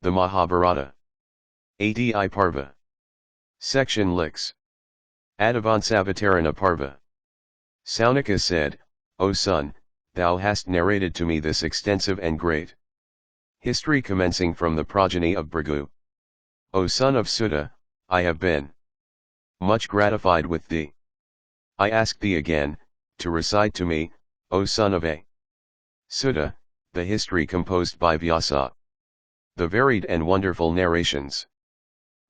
The Mahabharata. Adi Parva. Section LIX. Adivansavataran Parva. Saunaka said, O son, thou hast narrated to me this extensive and great history commencing from the progeny of Bhrigu. O son of Sutta, I have been much gratified with thee. I ask thee again, to recite to me, O son of A. Sutta, the history composed by Vyasa. The varied and wonderful narrations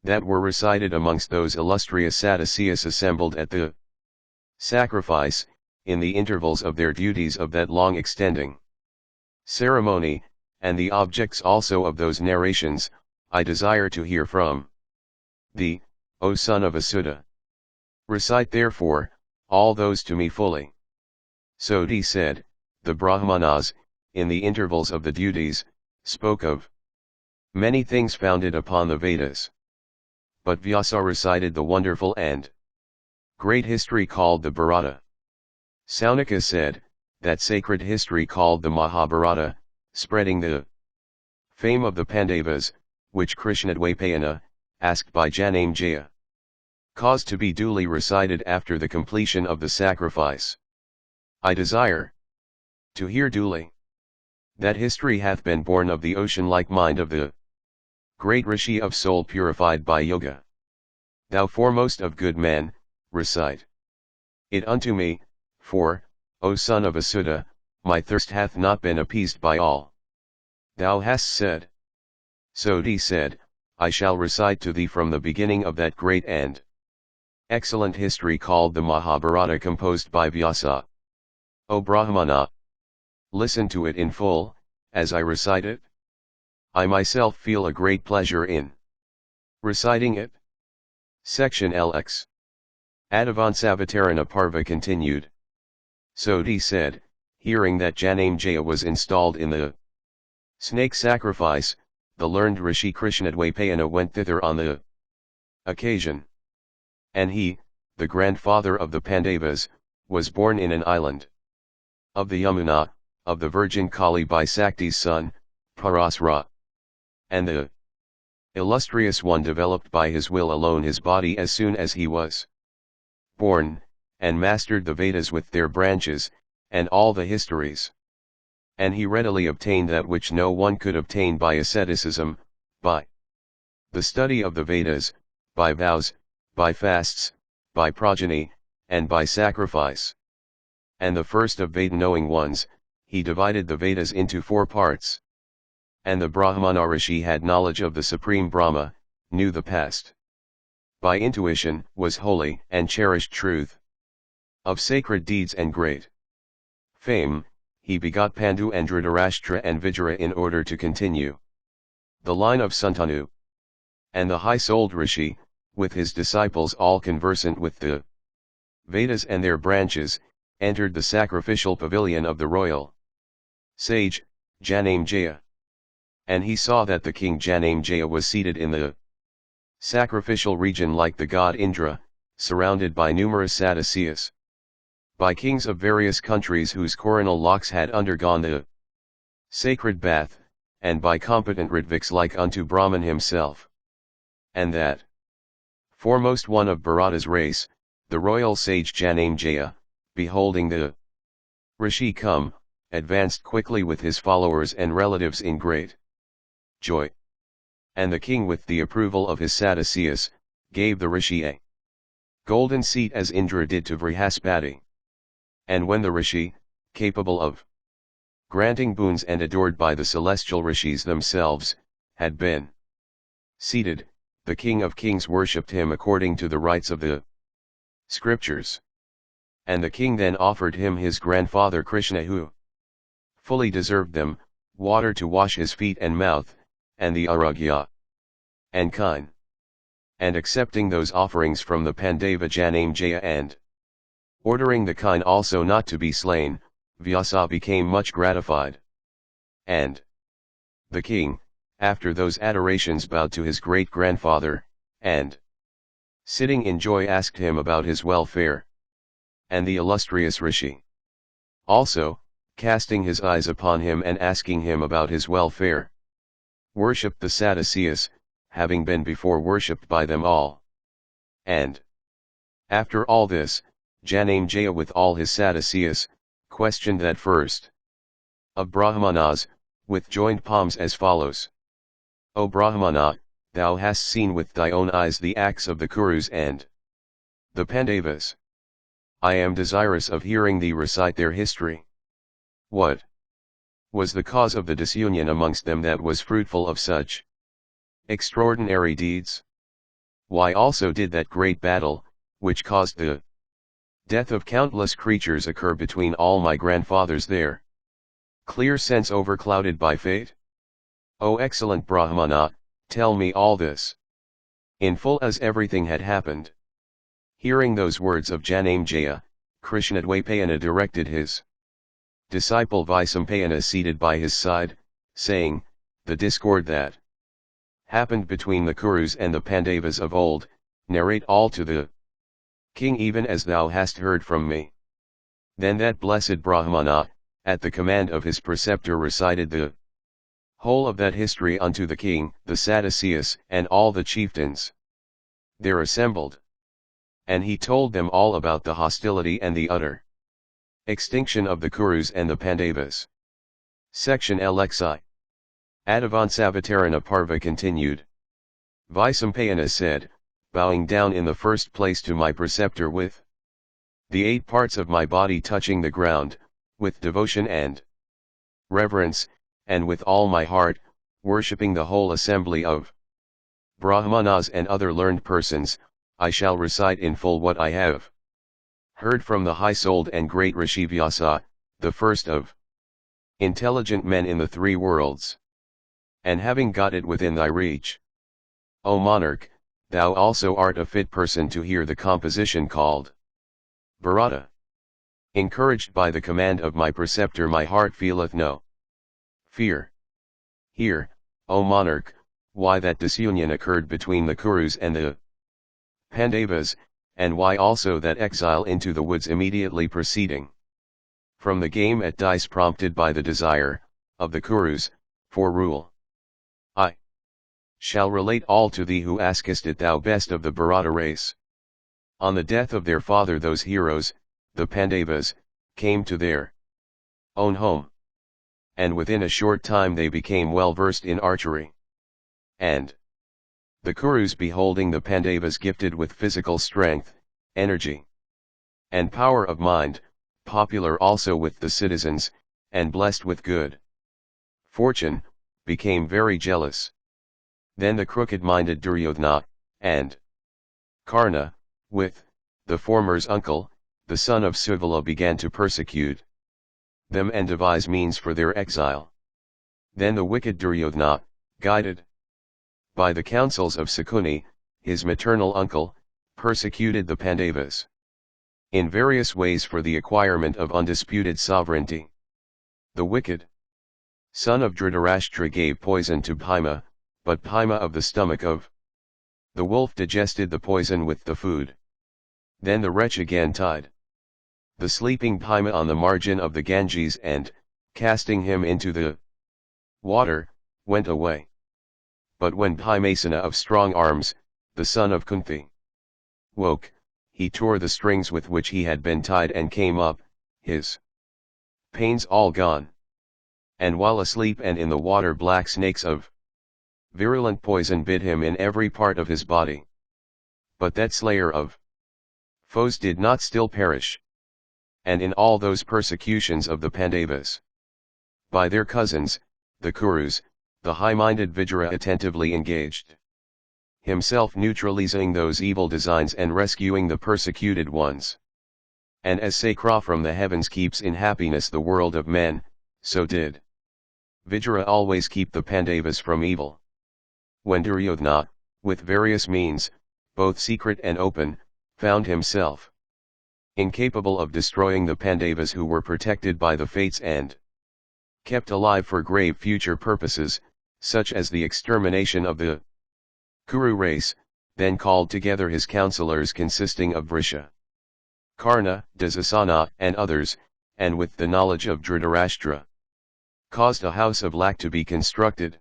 that were recited amongst those illustrious Sadducees assembled at the sacrifice, in the intervals of their duties of that long extending ceremony, and the objects also of those narrations, I desire to hear from thee, O son of a Sutta. Recite therefore, all those to me fully. So he said, the Brahmanas, in the intervals of the duties, spoke of many things founded upon the Vedas. But Vyasa recited the wonderful and great history called the Bharata. Saunaka said, that sacred history called the Mahabharata, spreading the fame of the Pandavas, which Krishnadvapayana, asked by Janamejaya, caused to be duly recited after the completion of the sacrifice. I desire to hear duly that history hath been born of the ocean-like mind of the great Rishi of soul purified by yoga. Thou foremost of good men, recite it unto me, for, O son of a Sutta, my thirst hath not been appeased by all thou hast said. So he said, I shall recite to thee from the beginning of that great and excellent history called the Mahabharata composed by Vyasa. O Brahmana, listen to it in full, as I recite it. I myself feel a great pleasure in reciting it. Section LX. Adivansavataran Parva continued. So he said, hearing that Janamejaya was installed in the snake sacrifice, the learned Rishi Krishnadvapayana went thither on the occasion. And he, the grandfather of the Pandavas, was born in an island of the Yamuna, of the virgin Kali by Sakti's son, Parasara. And the illustrious one developed by his will alone his body as soon as he was born, and mastered the Vedas with their branches, and all the histories. And he readily obtained that which no one could obtain by asceticism, by the study of the Vedas, by vows, by fasts, by progeny, and by sacrifice. And the first of Veda-knowing ones, he divided the Vedas into 4 parts. And the Brahmana Rishi had knowledge of the Supreme Brahma, knew the past by intuition, was holy and cherished truth of sacred deeds and great fame. He begot Pandu and Dhritarashtra and Vijaya in order to continue the line of Santanu. And the high-souled Rishi, with his disciples all conversant with the Vedas and their branches, entered the sacrificial pavilion of the royal sage, Janamejaya. And he saw that the king Janamejaya was seated in the sacrificial region like the god Indra, surrounded by numerous Sadducees, by kings of various countries whose coronal locks had undergone the sacred bath, and by competent Ritviks like unto Brahman himself. And that foremost one of Bharata's race, the royal sage Janamejaya, beholding the Rishi come, advanced quickly with his followers and relatives in great joy. And the king, with the approval of his Sadducees, gave the Rishi a golden seat as Indra did to Vrihaspati. And when the Rishi, capable of granting boons and adored by the celestial Rishis themselves, had been seated, the King of Kings worshipped him according to the rites of the scriptures. And the king then offered him his grandfather Krishna, who fully deserved them, water to wash his feet and mouth, and the aragya and kine. And accepting those offerings from the Pandava Janamejaya and ordering the kine also not to be slain, Vyasa became much gratified. And the king, after those adorations, bowed to his great-grandfather, and sitting in joy asked him about his welfare. And the illustrious Rishi also, casting his eyes upon him and asking him about his welfare, worshipped the Sadducees, having been before worshipped by them all. And after all this, Janamejaya with all his Sadducees, questioned that first of Brahmanas, with joined palms as follows. O Brahmana, thou hast seen with thy own eyes the acts of the Kurus and the Pandavas. I am desirous of hearing thee recite their history. What was the cause of the disunion amongst them that was fruitful of such extraordinary deeds? Why also did that great battle, which caused the death of countless creatures, occur between all my grandfathers there? Clear sense overclouded by fate? O excellent Brahmana, tell me all this, in full as everything had happened. Hearing those words of Janamejaya, Krishnadvipayana directed his disciple Vaisampayana seated by his side, saying, the discord that happened between the Kurus and the Pandavas of old, narrate all to the king even as thou hast heard from me. Then that blessed Brahmana, at the command of his preceptor, recited the whole of that history unto the king, the Sadducees, and all the chieftains there assembled. And he told them all about the hostility and the utter extinction of the Kurus and the Pandavas. Section LXI. Adivansavataran PARVA continued. Vaisampayana said, bowing down in the first place to my preceptor with the 8 parts of my body touching the ground, with devotion and reverence, and with all my heart, worshipping the whole assembly of Brahmanas and other learned persons, I shall recite in full what I have heard from the high-souled and great Rishi Vyasa, the first of intelligent men in the 3 worlds. And having got it within thy reach, O monarch, thou also art a fit person to hear the composition called Bharata. Encouraged by the command of my preceptor, my heart feeleth no fear. Hear, O monarch, why that disunion occurred between the Kurus and the Pandavas, and why also that exile into the woods immediately preceding from the game at dice prompted by the desire of the Kurus for rule. I shall relate all to thee who askest it, thou best of the Bharata race. On the death of their father, those heroes, the Pandavas, came to their own home. And within a short time they became well versed in archery. And the Kurus, beholding the Pandavas gifted with physical strength, energy, and power of mind, popular also with the citizens, and blessed with good fortune, became very jealous. Then the crooked-minded Duryodhana, and Karna, with the former's uncle, the son of Suvala, began to persecute them and devise means for their exile. Then the wicked Duryodhana, guided by the counsels of Sakuni, his maternal uncle, persecuted the Pandavas in various ways for the acquirement of undisputed sovereignty. The wicked son of Dhritarashtra gave poison to Bhima, but Bhima of the stomach of the wolf digested the poison with the food. Then the wretch again tied the sleeping Bhima on the margin of the Ganges and, casting him into the water, went away. But when Bhimasena of strong arms, the son of Kunti, woke, he tore the strings with which he had been tied and came up, his pains all gone. And while asleep and in the water, black snakes of virulent poison bit him in every part of his body. But that slayer of foes did not still perish. And in all those persecutions of the Pandavas by their cousins, the Kurus, the high-minded Vijaya attentively engaged himself, neutralizing those evil designs and rescuing the persecuted ones. And as Sakra from the heavens keeps in happiness the world of men, so did Vijaya always keep the Pandavas from evil. When Duryodhana, with various means, both secret and open, found himself incapable of destroying the Pandavas, who were protected by the fates and kept alive for grave future purposes, such as the extermination of the Kuru race, then called together his counselors, consisting of Vrisha, Karna, Dasasana, and others, and with the knowledge of Dhritarashtra, caused a house of lac to be constructed.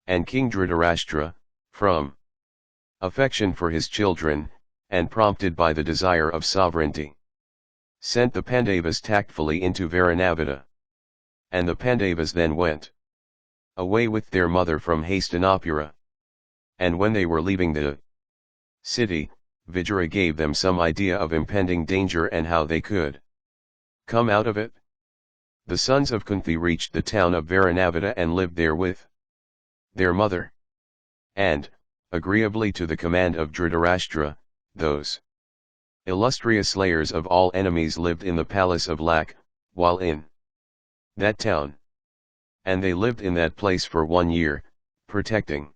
And King Dhritarashtra, from affection for his children, and prompted by the desire of sovereignty, sent the Pandavas tactfully into Varanavata. And the Pandavas then went away with their mother from Hastinapura. And when they were leaving the city, Vijaya gave them some idea of impending danger and how they could come out of it. The sons of Kunti reached the town of Varanavata and lived there with their mother. And, agreeably to the command of Dhritarashtra, those illustrious slayers of all enemies lived in the palace of LIX, while in that town. And they lived in that place for 1 year, protecting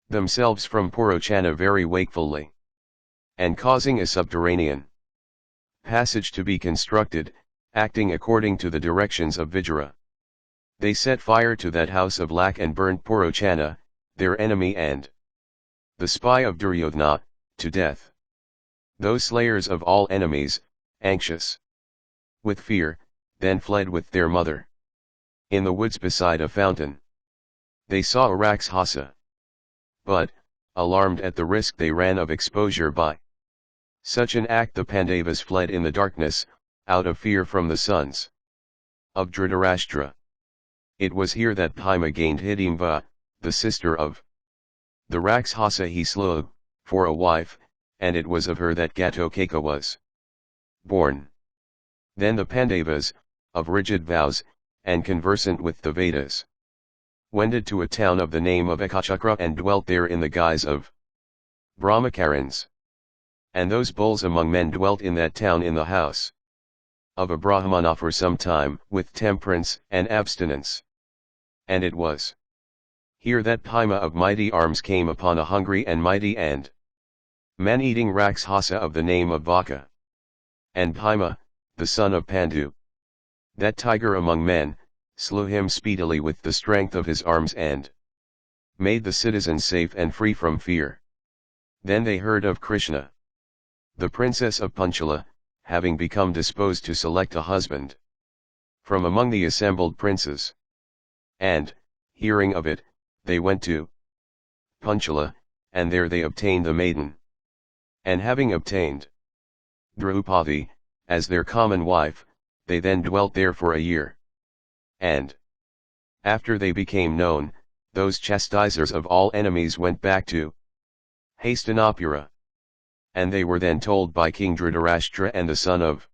themselves from Purochana very wakefully, and causing a subterranean passage to be constructed, acting according to the directions of Vijaya. They set fire to that house of LIX and burnt Purochana, their enemy and the spy of Duryodhana, to death. Those slayers of all enemies, anxious with fear, then fled with their mother. In the woods beside a fountain, they saw a Rakshasa. But, alarmed at the risk they ran of exposure by such an act, the Pandavas fled in the darkness, out of fear from the sons of Dhritarashtra. It was here that Bhima gained Hidimva, the sister of the Rakshasa he slew, for a wife, and it was of her that Gatotkacha was born. Then the Pandavas, of rigid vows, and conversant with the Vedas, wended to a town of the name of Ekachakra and dwelt there in the guise of Brahmacarans. And those bulls among men dwelt in that town in the house of a Brahmana for some time, with temperance and abstinence. And it was here that Bhima of mighty arms came upon a hungry and mighty and man-eating Rakshasa of the name of Vaka. And Bhima, the son of Pandu, that tiger among men, slew him speedily with the strength of his arms and made the citizens safe and free from fear. Then they heard of Krishna, the princess of Panchala, having become disposed to select a husband from among the assembled princes. And, hearing of it, they went to Panchala, and there they obtained the maiden. And having obtained Draupadi, as their common wife, they then dwelt there for a year. And, after they became known, those chastisers of all enemies went back to Hastinapura. And they were then told by King Dhritarashtra and the son of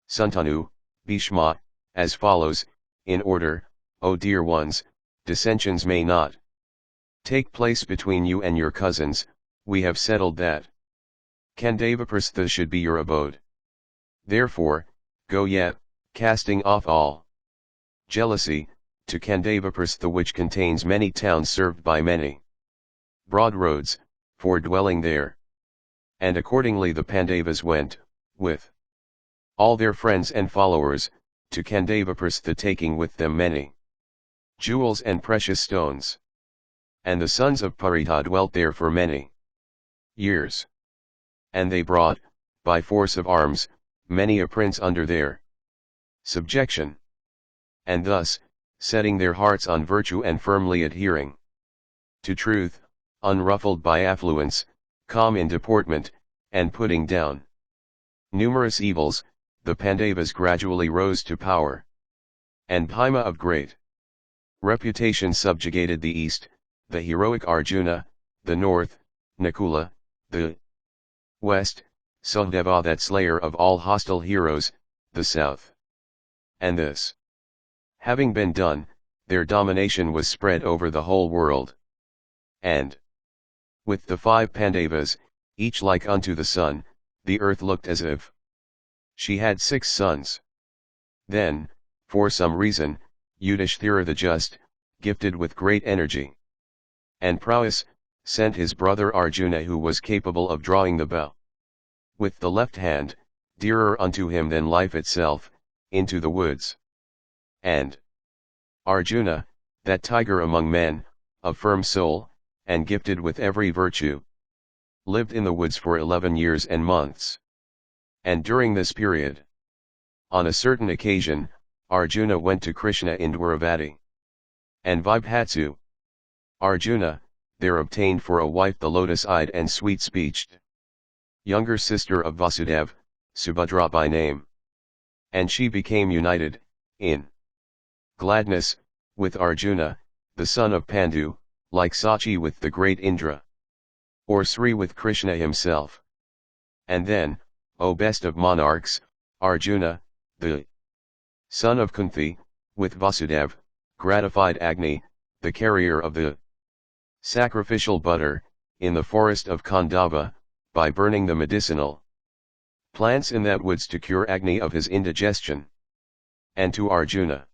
Santanu, Bhishma, as follows, in order: O dear ones, dissensions may not take place between you and your cousins. We have settled that Kandavaprastha should be your abode. Therefore, go yet, casting off all jealousy, to Kandavaprastha, which contains many towns served by many broad roads, for dwelling there. And accordingly the Pandavas went, with all their friends and followers, to Kandavaprastha, taking with them many jewels and precious stones. And the sons of Parita dwelt there for many years. And they brought, by force of arms, many a prince under their subjection. And thus, setting their hearts on virtue and firmly adhering to truth, unruffled by affluence, calm in deportment, and putting down numerous evils, the Pandavas gradually rose to power. And Bhima of great reputation subjugated the east, the heroic Arjuna, the north, Nakula, the west, Sahadeva, that slayer of all hostile heroes, the south. And this having been done, their domination was spread over the whole world. And with the 5 Pandavas, each like unto the sun, the earth looked as if she had 6 suns. Then, for some reason, Yudhishthira the just, gifted with great energy and prowess, sent his brother Arjuna, who was capable of drawing the bow with the left hand, dearer unto him than life itself, into the woods. And Arjuna, that tiger among men, of firm soul, and gifted with every virtue, lived in the woods for 11 years and months. And during this period, on a certain occasion, Arjuna went to Krishna in Dwaravati and Vibhatsu, Arjuna, there obtained for a wife the lotus-eyed and sweet-speeched younger sister of Vasudeva, Subhadra by name. And she became united, in gladness, with Arjuna, the son of Pandu, like Sachi with the great Indra, or Sri with Krishna himself. And then, O best of monarchs, Arjuna, the son of Kunti, with Vasudeva, gratified Agni, the carrier of the sacrificial butter, in the forest of Khandava, by burning the medicinal plants in that woods to cure Agni of his indigestion. And to Arjuna,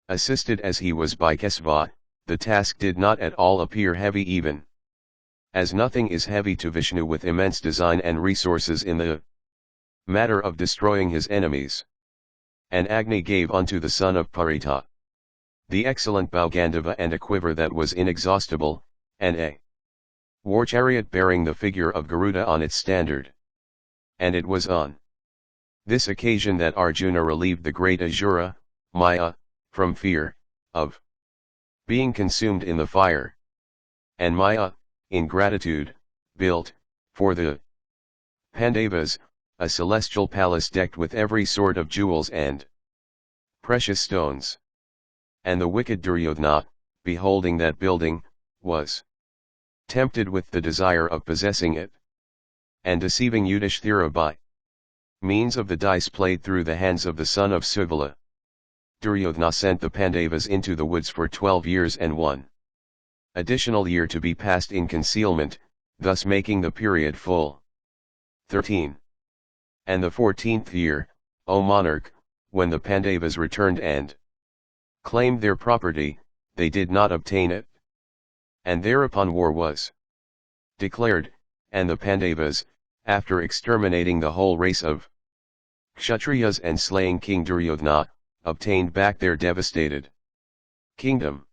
assisted as he was by Kesava, the task did not at all appear heavy, even as nothing is heavy to Vishnu with immense design and resources in the matter of destroying his enemies. And Agni gave unto the son of Parita the excellent bow Gandhava and a quiver that was inexhaustible, and a war chariot bearing the figure of Garuda on its standard. And it was on this occasion that Arjuna relieved the great Asura, Maya, from fear of being consumed in the fire. And Maya, in gratitude, built, for the Pandavas, a celestial palace decked with every sort of jewels and precious stones. And the wicked Duryodhana, beholding that building, was tempted with the desire of possessing it, and deceiving Yudhishthira by means of the dice played through the hands of the son of Suvala, Duryodhana sent the Pandavas into the woods for 12 years and 1 additional year to be passed in concealment, thus making the period full 13. And the 14th year, O monarch, when the Pandavas returned and claimed their property, they did not obtain it. And thereupon war was declared, and the Pandavas, after exterminating the whole race of Kshatriyas and slaying King Duryodhana, obtained back their devastated kingdom.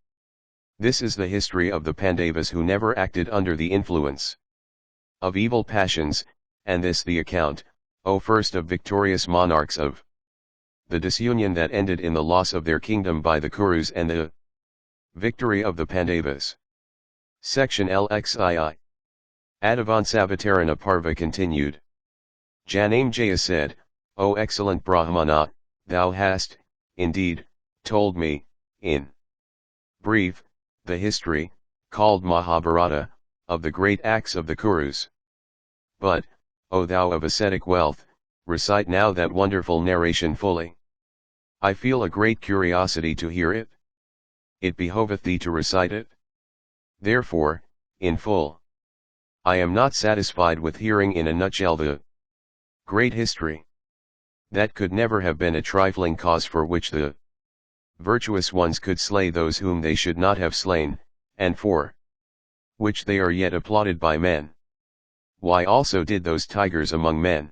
This is the history of the Pandavas who never acted under the influence of evil passions, and this the account, O first of victorious monarchs, of the disunion that ended in the loss of their kingdom by the Kurus and the victory of the Pandavas. Section LXII. Adivansavataran Parva continued. Janamejaya said, O excellent Brahmana, thou hast, indeed, told me, in brief, the history, called Mahabharata, of the great acts of the Kurus. But, O thou of ascetic wealth, recite now that wonderful narration fully. I feel a great curiosity to hear it. It behoveth thee to recite it. Therefore, in full. I am not satisfied with hearing in a nutshell the great history. That could never have been a trifling cause for which the virtuous ones could slay those whom they should not have slain, and for which they are yet applauded by men. Why also did those tigers among men,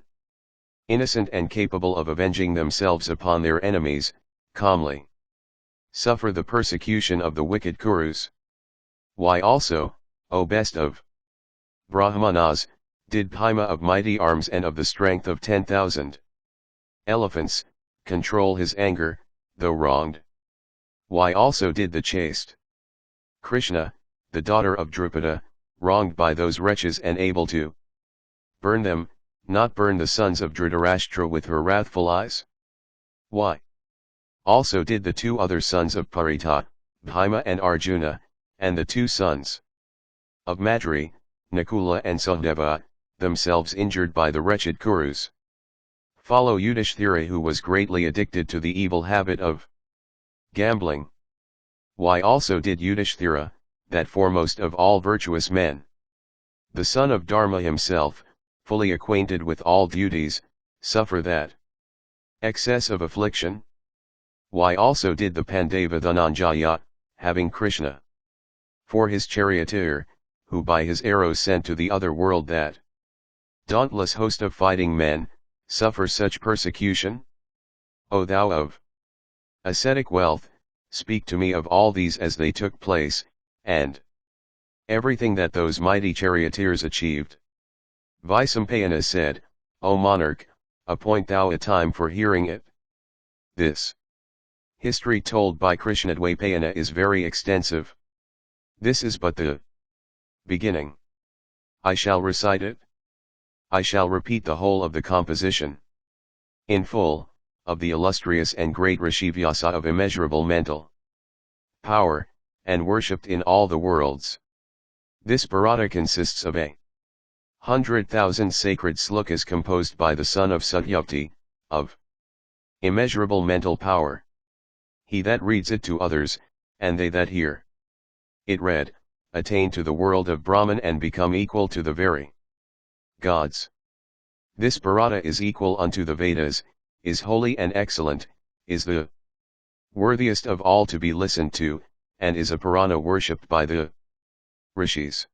innocent and capable of avenging themselves upon their enemies, calmly suffer the persecution of the wicked Kurus? Why also, O best of Brahmanas, did Bhima of mighty arms and of the strength of 10,000 elephants, control his anger, though wronged? Why also did the chaste Krishna, the daughter of Drupada, wronged by those wretches and able to burn them, not burn the sons of Dhritarashtra with her wrathful eyes? Why also did the two other sons of Parita, Bhima and Arjuna, and the two sons of Madri, Nakula and Sahadeva, themselves injured by the wretched Kurus, follow Yudhishthira, who was greatly addicted to the evil habit of gambling? Why also did Yudhishthira, that foremost of all virtuous men, the son of Dharma himself, fully acquainted with all duties, suffer that excess of affliction? Why also did the Pandava Dhananjaya, having Krishna for his charioteer, who by his arrows sent to the other world that dauntless host of fighting men, suffer such persecution? O thou of ascetic wealth, speak to me of all these as they took place, and everything that those mighty charioteers achieved. Vaisampayana said, O monarch, appoint thou a time for hearing it. This history told by Krishnadvapayana is very extensive. This is but the beginning. I shall recite it. I shall repeat the whole of the composition in full, of the illustrious and great Rishi Vyasa of immeasurable mental power, and worshipped in all the worlds. This Bharata consists of 100,000 sacred slokas composed by the son of Satyavati, of immeasurable mental power. He that reads it to others, and they that hear it read, attain to the world of Brahman and become equal to the very gods. This Bharata is equal unto the Vedas, is holy and excellent, is the worthiest of all to be listened to, and is a Purana worshipped by the rishis.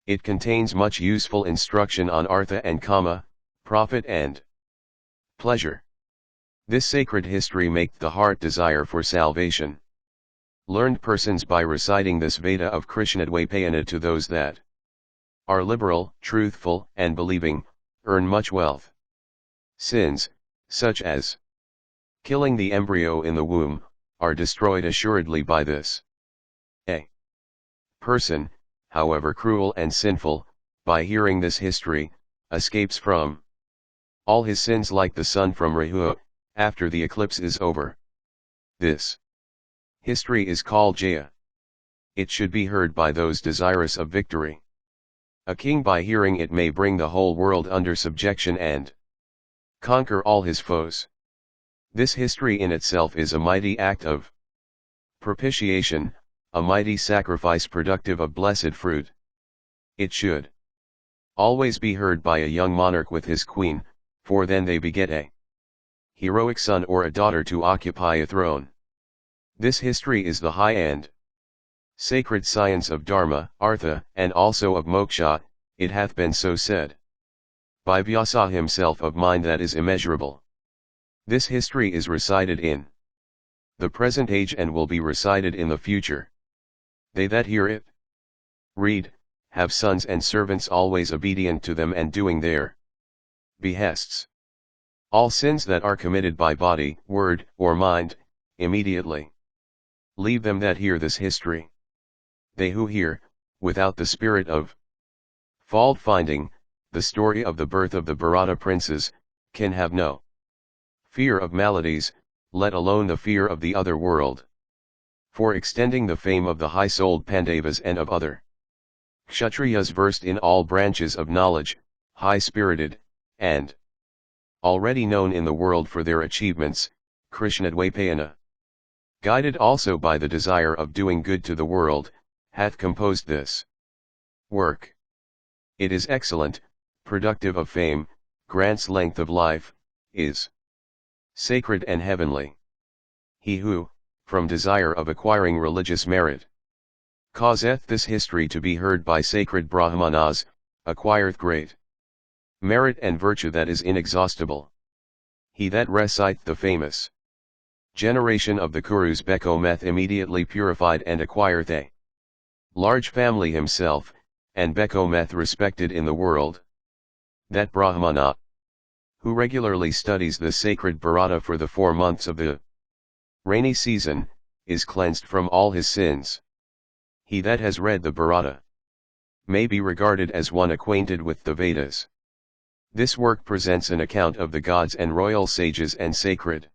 It contains much useful instruction on artha and kama, profit and pleasure. This sacred history maketh the heart desire for salvation. Learned persons by reciting this Veda of Krishnadvaipayana to those that are liberal, truthful, and believing, earn much wealth. Sins, such as killing the embryo in the womb, are destroyed assuredly by this. A person, however cruel and sinful, by hearing this history, escapes from all his sins like the sun from Rahu, after the eclipse is over. This history is called Jaya. It should be heard by those desirous of victory. A king by hearing it may bring the whole world under subjection and conquer all his foes. This history in itself is a mighty act of propitiation, a mighty sacrifice productive of blessed fruit. It should always be heard by a young monarch with his queen, for then they beget a heroic son or a daughter to occupy a throne. This history is the high and sacred science of Dharma, Artha, and also of Moksha, it hath been so said by Vyasa himself of mind that is immeasurable. This history is recited in the present age and will be recited in the future. They that hear it read, have sons and servants always obedient to them and doing their behests. All sins that are committed by body, word, or mind, immediately leave them that hear this history. They who hear, without the spirit of fault finding, the story of the birth of the Bharata princes, can have no fear of maladies, let alone the fear of the other world. For extending the fame of the high-souled Pandavas and of other Kshatriyas versed in all branches of knowledge, high-spirited, and already known in the world for their achievements, Krishnadvaipayana, guided also by the desire of doing good to the world, hath composed this work. It is excellent, productive of fame, grants length of life, is sacred and heavenly. He who, from desire of acquiring religious merit, causeth this history to be heard by sacred Brahmanas, acquireth great merit and virtue that is inexhaustible. He that reciteth the famous generation of the Kurus becometh immediately purified and acquireth a large family himself, and becometh respected in the world. That Brahmana, who regularly studies the sacred Bharata for the 4 months of the rainy season, is cleansed from all his sins. He that has read the Bharata may be regarded as one acquainted with the Vedas. This work presents an account of the gods and royal sages and sacred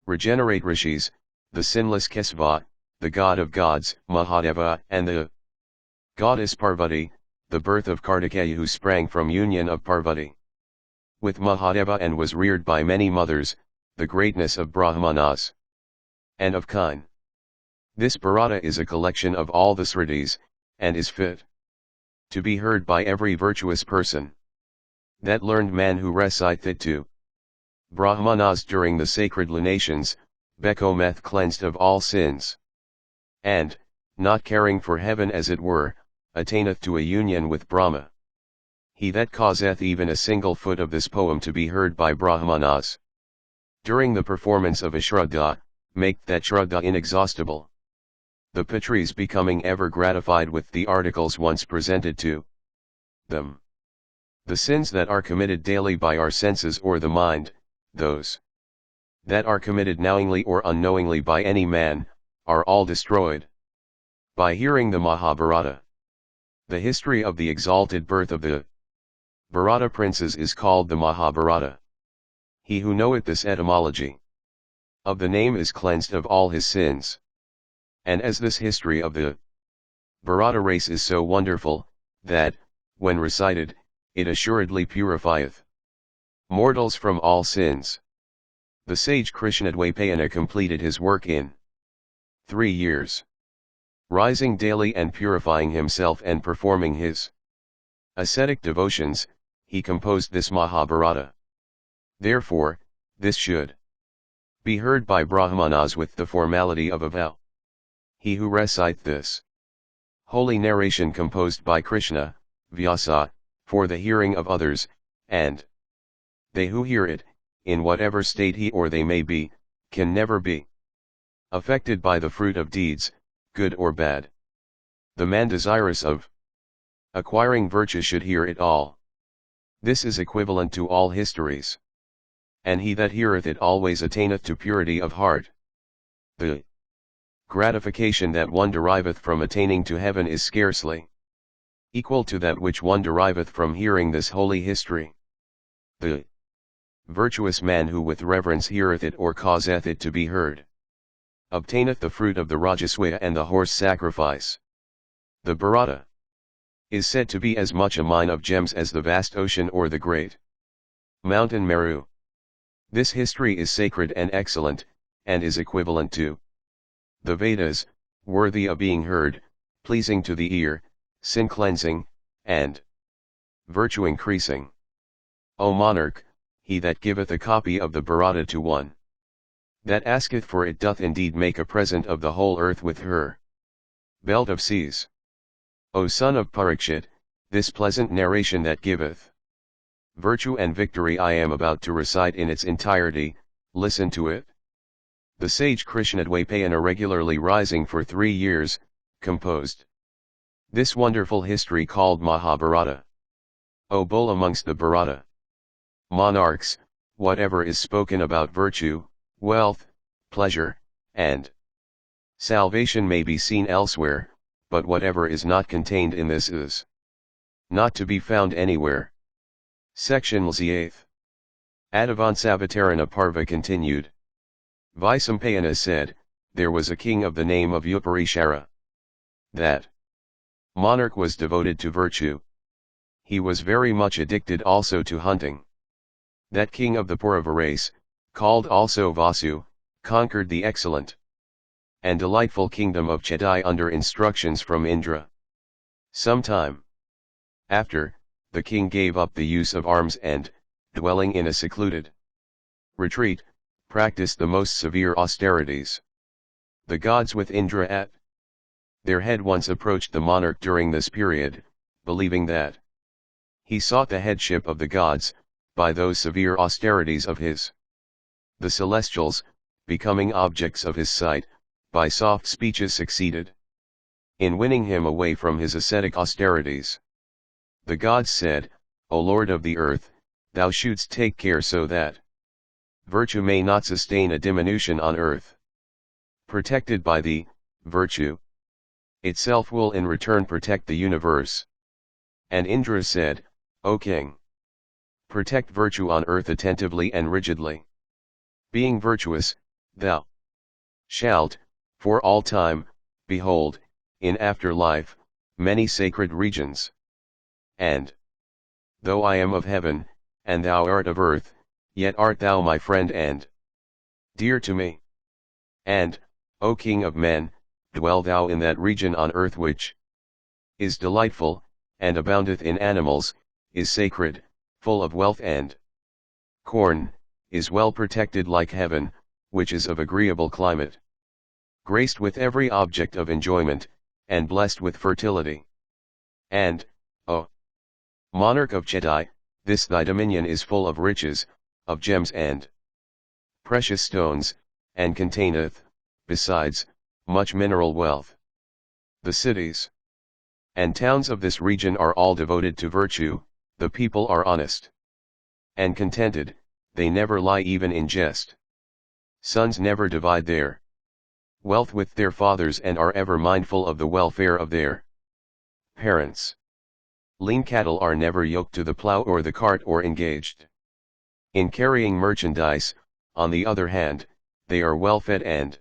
regenerate rishis, the sinless Kesava, the god of gods, Mahadeva, and the goddess Parvati, the birth of Kartikeya who sprang from union of Parvati with Mahadeva and was reared by many mothers, the greatness of Brahmanas, and of kine. This Bharata is a collection of all the Sritis, and is fit to be heard by every virtuous person. That learned man who reciteth it to Brahmanas during the sacred lunations, becometh cleansed of all sins. And, not caring for heaven as it were, attaineth to a union with Brahma. He that causeth even a single foot of this poem to be heard by Brahmanas during the performance of a Shraddha, make that Shraddha inexhaustible. The Patris becoming ever gratified with the articles once presented to them. The sins that are committed daily by our senses or the mind, those that are committed knowingly or unknowingly by any man, are all destroyed. By hearing the Mahabharata, the history of the exalted birth of the Bharata princes is called the Mahabharata. He who knoweth this etymology of the name is cleansed of all his sins. And as this history of the Bharata race is so wonderful, that, when recited, it assuredly purifieth mortals from all sins. The sage Krishnadwaipayana completed his work in 3 years. Rising daily and purifying himself and performing his ascetic devotions, he composed this Mahabharata. Therefore, this should be heard by Brahmanas with the formality of a vow. He who recite this holy narration composed by Krishna, Vyasa, for the hearing of others, and they who hear it, in whatever state he or they may be, can never be affected by the fruit of deeds, good or bad. The man desirous of acquiring virtue should hear it all. This is equivalent to all histories. And he that heareth it always attaineth to purity of heart. The gratification that one deriveth from attaining to heaven is scarcely equal to that which one deriveth from hearing this holy history. The virtuous man who with reverence heareth it or causeth it to be heard, obtaineth the fruit of the Rajaswaya and the horse sacrifice. The Bharata is said to be as much a mine of gems as the vast ocean or the great mountain Meru. This history is sacred and excellent, and is equivalent to the Vedas, worthy of being heard, pleasing to the ear, sin cleansing, and virtue increasing. O monarch, he that giveth a copy of the Bharata to one that asketh for it doth indeed make a present of the whole earth with her belt of seas. O son of Parikshit, this pleasant narration that giveth virtue and victory I am about to recite in its entirety, listen to it. The sage Krishnadwaipayana, regularly rising for 3 years, composed this wonderful history called Mahabharata. O bull amongst the Bharata monarchs, whatever is spoken about virtue, wealth, pleasure, and salvation may be seen elsewhere, but whatever is not contained in this is not to be found anywhere. Section LZ 8th. Adivansavataran Parva continued. Vaisampayana said, there was a king of the name of Uparishara. That monarch was devoted to virtue. He was very much addicted also to hunting. That king of the Paurava race, called also Vasu, conquered the excellent and delightful kingdom of Chedai under instructions from Indra. Some time after, the king gave up the use of arms and, dwelling in a secluded retreat, practiced the most severe austerities. The gods with Indra at their head once approached the monarch during this period, believing that he sought the headship of the gods, by those severe austerities of his. The celestials, becoming objects of his sight, by soft speeches succeeded in winning him away from his ascetic austerities. The gods said, O Lord of the earth, thou shouldst take care so that virtue may not sustain a diminution on earth. Protected by thee, virtue itself will in return protect the universe. And Indra said, O king, protect virtue on earth attentively and rigidly. Being virtuous, thou shalt, for all time, behold, in afterlife, many sacred regions. And though I am of heaven, and thou art of earth, yet art thou my friend and dear to me. And, O King of men, dwell thou in that region on earth which is delightful, and aboundeth in animals, is sacred, full of wealth and corn, is well protected like heaven, which is of agreeable climate, graced with every object of enjoyment, and blessed with fertility. And, O monarch of Chedai, this thy dominion is full of riches, of gems and precious stones, and containeth, besides, much mineral wealth. The cities and towns of this region are all devoted to virtue, the people are honest and contented, they never lie even in jest. Sons never divide their wealth with their fathers and are ever mindful of the welfare of their parents. Lean cattle are never yoked to the plow or the cart or engaged in carrying merchandise. On the other hand, they are well fed and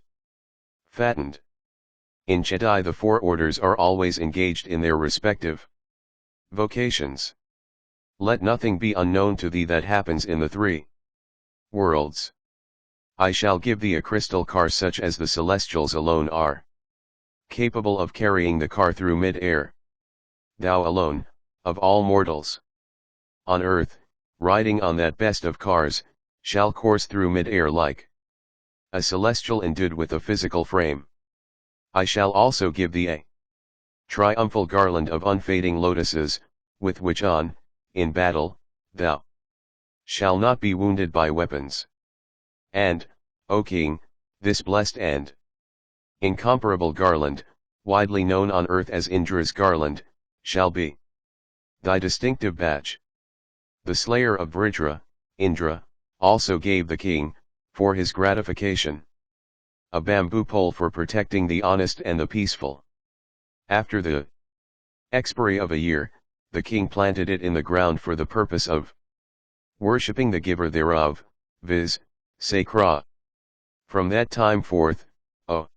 fattened. In Chedai the four orders are always engaged in their respective vocations. Let nothing be unknown to thee that happens in the three worlds. I shall give thee a crystal car such as the celestials alone are capable of carrying the car through mid-air. Thou alone, of all mortals on earth, riding on that best of cars, shall course through mid-air like a celestial endued with a physical frame. I shall also give thee a triumphal garland of unfading lotuses, with which in battle, thou shall not be wounded by weapons. And, O King, this blessed and incomparable garland, widely known on earth as Indra's garland, shall be thy distinctive badge. The slayer of Vritra, Indra, also gave the king, for his gratification, a bamboo pole for protecting the honest and the peaceful. After the expiry of a year, the king planted it in the ground for the purpose of worshipping the giver thereof, viz., Sakra. From that time forth, O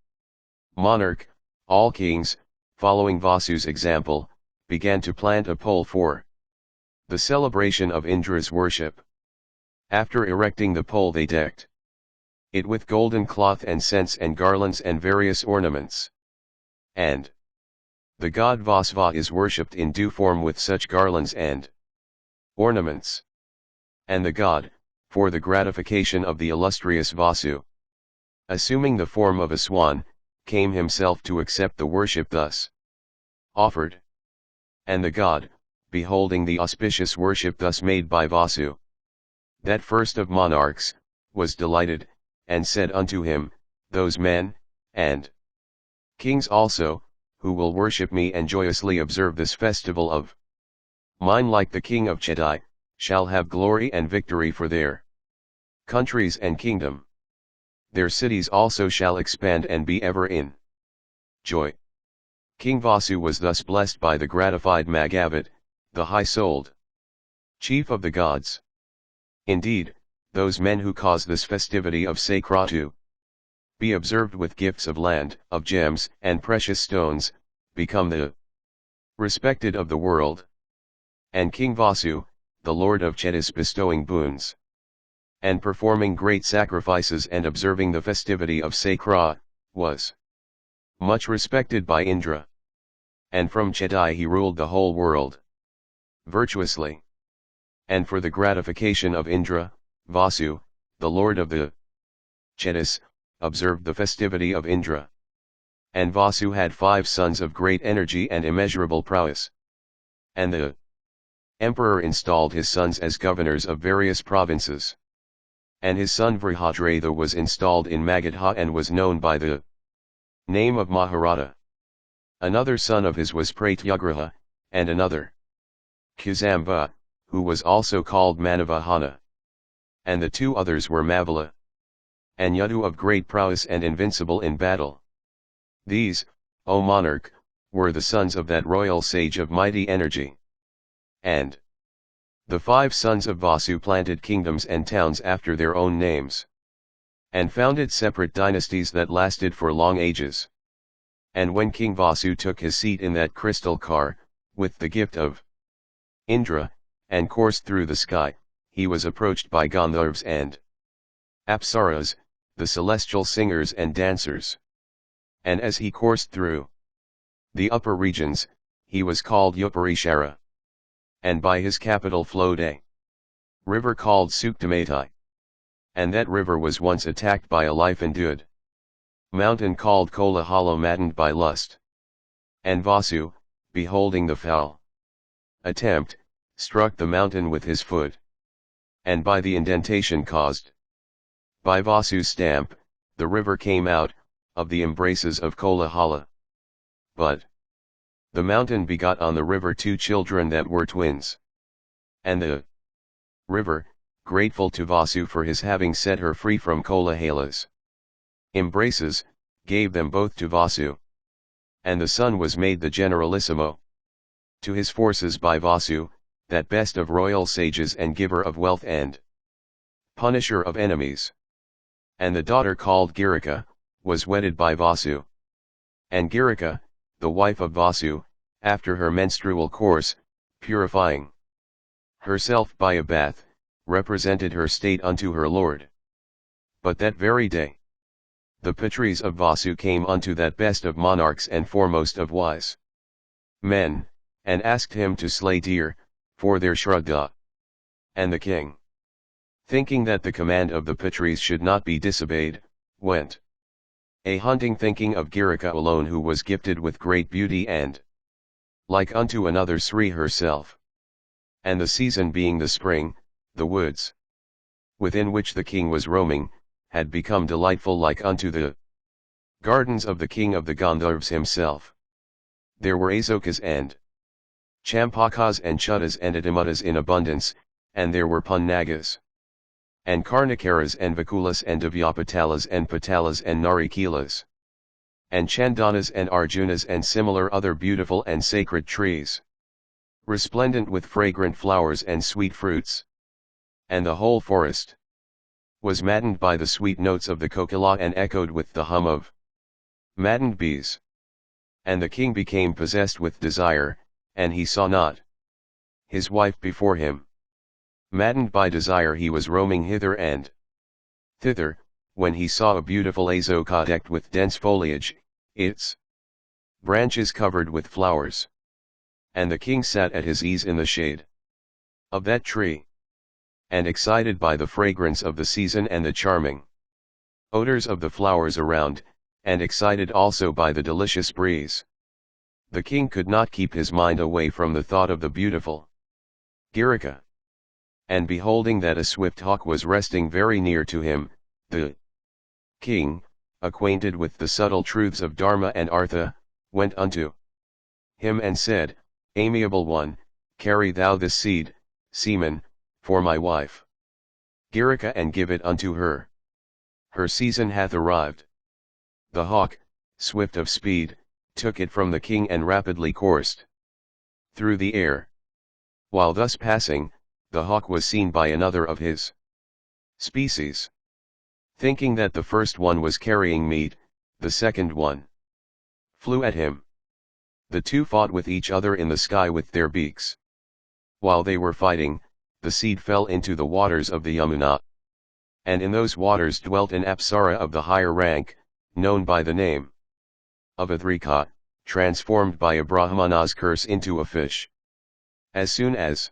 monarch, all kings, following Vasu's example, began to plant a pole for the celebration of Indra's worship. After erecting the pole they decked it with golden cloth and scents and garlands and various ornaments. And the god Vasva is worshipped in due form with such garlands and ornaments. And the god, for the gratification of the illustrious Vasu, assuming the form of a swan, came himself to accept the worship thus offered. And the god, beholding the auspicious worship thus made by Vasu, that first of monarchs, was delighted, and said unto him, those men, and kings also, who will worship me and joyously observe this festival of mine like the king of Chedai, shall have glory and victory for their countries and kingdom. Their cities also shall expand and be ever in joy. King Vasu was thus blessed by the gratified Maghavat, the high-souled chief of the gods. Indeed, those men who cause this festivity of Sakra to be observed with gifts of land, of gems and precious stones, become the respected of the world. And King Vasu, the lord of Chedis, bestowing boons and performing great sacrifices and observing the festivity of Sakra, was much respected by Indra. And from Chedai he ruled the whole world virtuously. And for the gratification of Indra, Vasu, the lord of the Chedis, observed the festivity of Indra. And Vasu had 5 sons of great energy and immeasurable prowess. And the emperor installed his sons as governors of various provinces. And his son Vrihadratha was installed in Magadha and was known by the name of Maharata. Another son of his was Pratyugraha, and another Kuzamba, who was also called Manavahana. And the 2 others were Mavala and Yadu, of great prowess and invincible in battle. These, O monarch, were the sons of that royal sage of mighty energy. And the 5 sons of Vasu planted kingdoms and towns after their own names, and founded separate dynasties that lasted for long ages. And when King Vasu took his seat in that crystal car, with the gift of Indra, and coursed through the sky, he was approached by Gandharvas and Apsaras, the celestial singers and dancers. And as he coursed through the upper regions, he was called Uparishara. And by his capital flowed a river called Suktamati. And that river was once attacked by a life-endued mountain called Kolahala, maddened by lust. And Vasu, beholding the foul attempt, struck the mountain with his foot. And by the indentation caused by Vasu's stamp, the river came out of the embraces of Kolahala. But the mountain begot on the river 2 children that were twins. And the river, grateful to Vasu for his having set her free from Kolahala's embraces, gave them both to Vasu. And the son was made the generalissimo to his forces by Vasu, that best of royal sages and giver of wealth and punisher of enemies. And the daughter called Girika, was wedded by Vasu. And Girika, the wife of Vasu, after her menstrual course, purifying herself by a bath, represented her state unto her lord. But that very day, the Patris of Vasu came unto that best of monarchs and foremost of wise men, and asked him to slay deer, for their Shraddha. And the king, thinking that the command of the Patris should not be disobeyed, went a hunting, thinking of Girika alone, who was gifted with great beauty and like unto another Sri herself. And the season being the spring, the woods within which the king was roaming, had become delightful like unto the gardens of the king of the Gandharvas himself. There were azokas and champakas and chuttas and adimutas in abundance, and there were punnagas and karnakaras and vakulas and divyapatalas and patalas and narikilas and chandanas and arjunas and similar other beautiful and sacred trees, resplendent with fragrant flowers and sweet fruits. And the whole forest was maddened by the sweet notes of the kokila and echoed with the hum of maddened bees. And the king became possessed with desire, and he saw not his wife before him. Maddened by desire, he was roaming hither and thither, when he saw a beautiful azoka decked with dense foliage, its branches covered with flowers. And the king sat at his ease in the shade of that tree, and excited by the fragrance of the season and the charming odors of the flowers around, and excited also by the delicious breeze, the king could not keep his mind away from the thought of the beautiful Girika. And beholding that a swift hawk was resting very near to him, the king, acquainted with the subtle truths of Dharma and Artha, went unto him and said, Amiable one, carry thou this seed, semen, for my wife Girika, and give it unto her. Her season hath arrived. The hawk, swift of speed, took it from the king and rapidly coursed through the air. While thus passing, the hawk was seen by another of his species. Thinking that the first one was carrying meat, the second one flew at him. The two fought with each other in the sky with their beaks. While they were fighting, the seed fell into the waters of the Yamuna. And in those waters dwelt an apsara of the higher rank, known by the name of Adrika, transformed by a Brahmana's curse into a fish. As soon as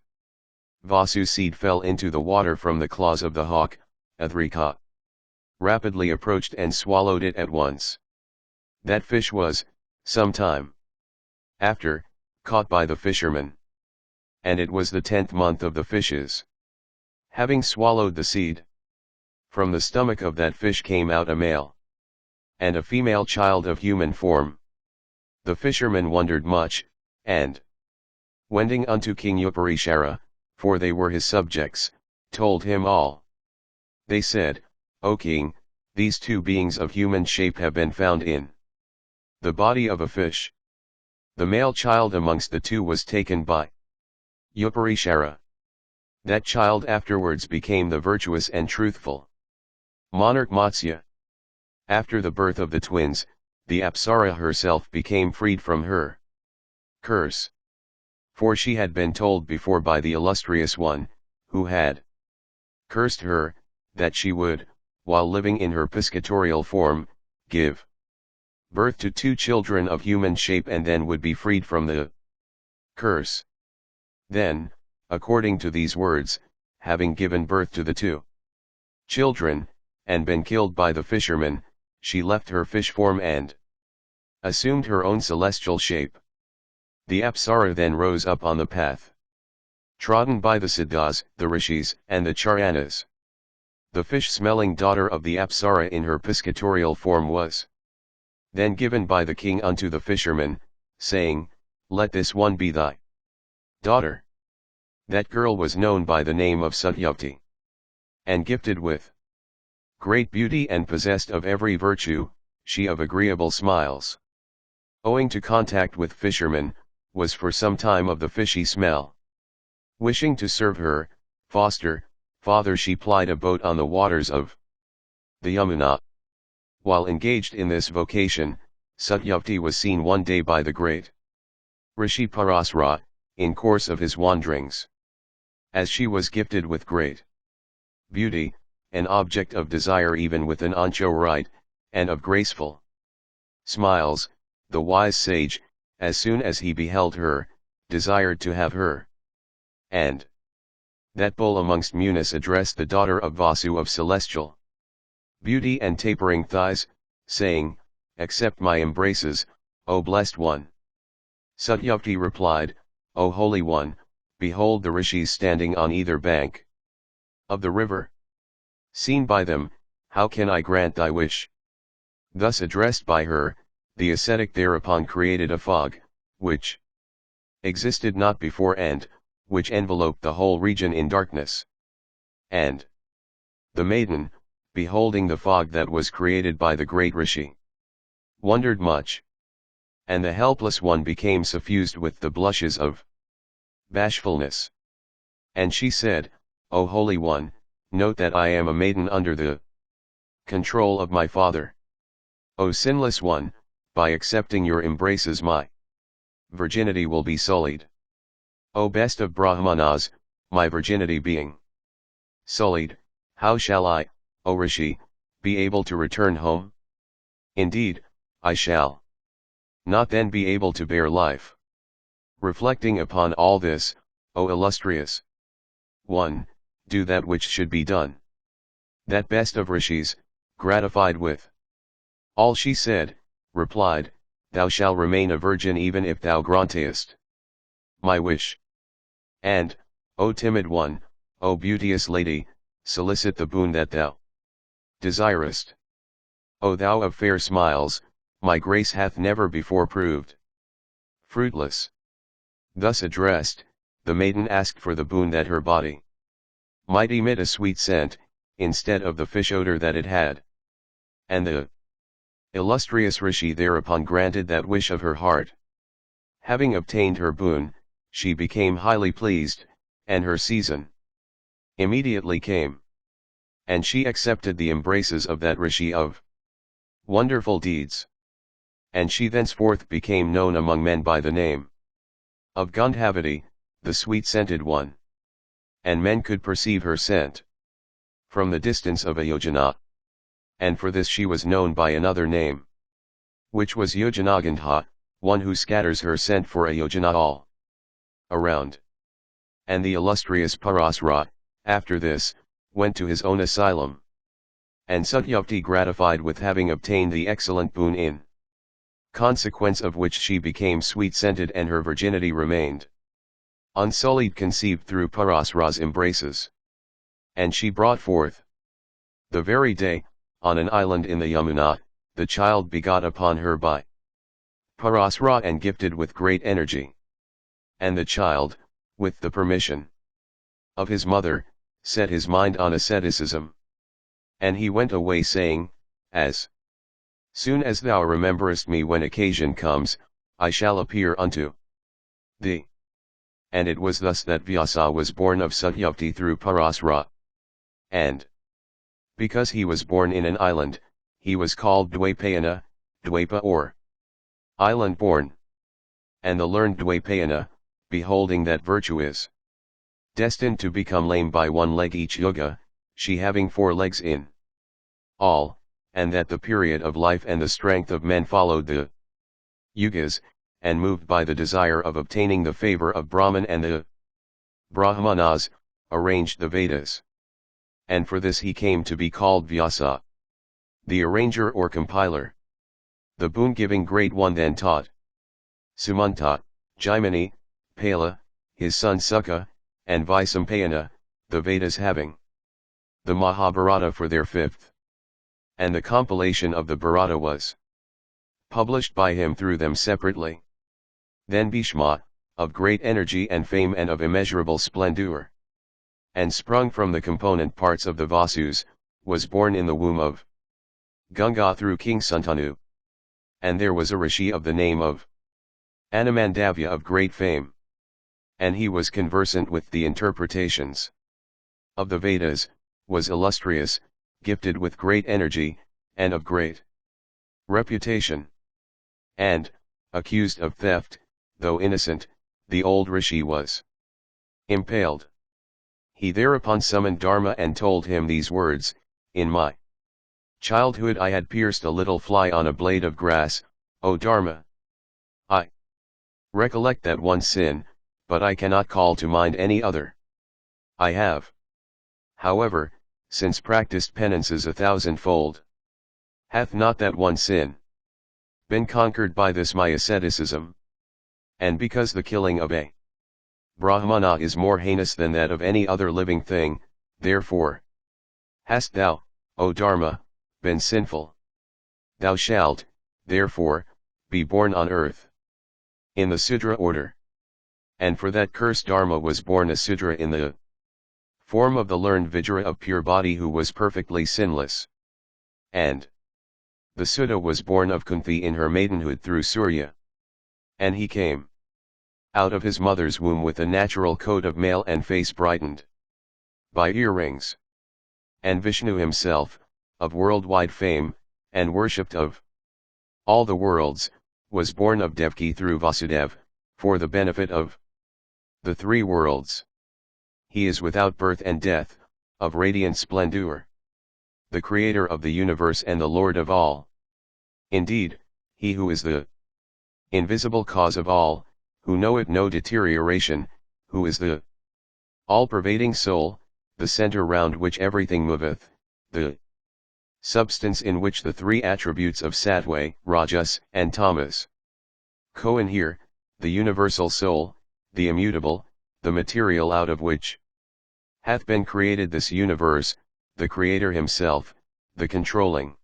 Vasu's seed fell into the water from the claws of the hawk, Adrika rapidly approached and swallowed it at once. That fish was, some time after, caught by the fisherman. And it was the 10th month of the fishes. Having swallowed the seed, from the stomach of that fish came out a male and a female child of human form. The fisherman wondered much, and wending unto King Uparishara, for they were his subjects, told him all. They said, O king, these two beings of human shape have been found in the body of a fish. The male child amongst the two was taken by Uparishara. That child afterwards became the virtuous and truthful monarch Matsya. After the birth of the twins, the Apsara herself became freed from her curse. For she had been told before by the illustrious one, who had cursed her, that she would, while living in her piscatorial form, give birth to two children of human shape and then would be freed from the curse. Then, according to these words, having given birth to the two children, and been killed by the fisherman, she left her fish form and assumed her own celestial shape. The Apsara then rose up on the path trodden by the Siddhas, the Rishis, and the Charanas. The fish-smelling daughter of the Apsara in her piscatorial form was then given by the king unto the fisherman, saying, Let this one be thy daughter. That girl was known by the name of Satyavati, and gifted with great beauty and possessed of every virtue, she of agreeable smiles. Owing to contact with fishermen, was for some time of the fishy smell. Wishing to serve her, father she plied a boat on the waters of the Yamuna. While engaged in this vocation, Satyavati was seen one day by the great Rishi Parasrat, in course of his wanderings. As she was gifted with great beauty, an object of desire even with an ancho right, and of graceful smiles, the wise sage, as soon as he beheld her, desired to have her. And that bull amongst Munis addressed the daughter of Vasu of celestial beauty and tapering thighs, saying, "Accept my embraces, O blessed one." Satyavati replied, "O holy one, behold the rishis standing on either bank of the river. Seen by them, how can I grant thy wish?" Thus addressed by her, the ascetic thereupon created a fog, which existed not before and, which enveloped the whole region in darkness. And the maiden, beholding the fog that was created by the great rishi, wondered much. And the helpless one became suffused with the blushes of bashfulness. And she said, "O Holy One, note that I am a maiden under the control of my father. O Sinless One, by accepting your embraces my virginity will be sullied. O best of Brahmanas, my virginity being sullied, how shall I, O Rishi, be able to return home? Indeed, I shall not then be able to bear life." Reflecting upon all this, O illustrious one, do that which should be done. That best of rishis, gratified with all she said, replied, "Thou shalt remain a virgin even if thou grantest my wish. And, O timid one, O beauteous lady, solicit the boon that thou desirest. O thou of fair smiles, my grace hath never before proved fruitless." Thus addressed, the maiden asked for the boon that her body might emit a sweet scent, instead of the fish odor that it had. And the illustrious rishi thereupon granted that wish of her heart. Having obtained her boon, she became highly pleased, and her season immediately came. And she accepted the embraces of that rishi of wonderful deeds. And she thenceforth became known among men by the name of Gandhavati, the sweet-scented one. And men could perceive her scent from the distance of a yojana. And for this she was known by another name, which was Yojanagandha, one who scatters her scent for a yojana all around. And the illustrious Parasrat, after this, went to his own asylum. And Satyavati, gratified with having obtained the excellent boon in consequence of which she became sweet-scented and her virginity remained unsullied, conceived through Parasrat's embraces. And she brought forth the very day, on an island in the Yamuna, the child begot upon her by Parasrat and gifted with great energy. And the child, with the permission of his mother, set his mind on asceticism. And he went away saying, "As soon as thou rememberest me when occasion comes, I shall appear unto thee." And it was thus that Vyasa was born of Satyavati through Parasrat. And because he was born in an island, he was called Dwaipayana, Dwaipa or island born. And the learned Dwaipayana, beholding that virtue is destined to become lame by one leg each yuga, she having 4 legs in all, and that the period of life and the strength of men followed the yugas, and moved by the desire of obtaining the favor of Brahman and the Brahmanas, arranged the Vedas. And for this he came to be called Vyasa, the arranger or compiler. The boon-giving great one then taught Sumanta, Jaimini, Pala, his son Sukha, and Vaisampayana, the Vedas having the Mahabharata for their 5th. And the compilation of the Bharata was published by him through them separately. Then Bhishma, of great energy and fame and of immeasurable splendor, and sprung from the component parts of the Vasus, was born in the womb of Gunga through King Santanu. And there was a rishi of the name of Anumandavya of great fame. And he was conversant with the interpretations of the Vedas, was illustrious, gifted with great energy, and of great reputation. And, accused of theft, though innocent, the old rishi was impaled. He thereupon summoned Dharma and told him these words, "In my childhood I had pierced a little fly on a blade of grass, O Dharma. I recollect that one sin, but I cannot call to mind any other. I have, however, since practiced penances 1,000-fold. Hath not that one sin been conquered by this my asceticism? And because the killing of a Brahmana is more heinous than that of any other living thing, therefore hast thou, O Dharma, been sinful. Thou shalt, therefore, be born on earth in the Sudra order." And for that curse Dharma was born a Sudra in the form of the learned Vijra of pure body who was perfectly sinless. And the Sudha was born of Kunti in her maidenhood through Surya. And he came out of his mother's womb with a natural coat of mail and face brightened by earrings. And Vishnu himself, of worldwide fame, and worshipped of all the worlds, was born of Devki through Vasudev, for the benefit of the three worlds. He is without birth and death, of radiant splendor, the creator of the universe and the Lord of all. Indeed, he who is the invisible cause of all, who knoweth no deterioration, who is the all-pervading soul, the center round which everything moveth, the substance in which the three attributes of Sattva, Rajas, and Tamas cohere, the universal soul, the immutable, the material out of which hath been created this universe, the Creator himself, the controlling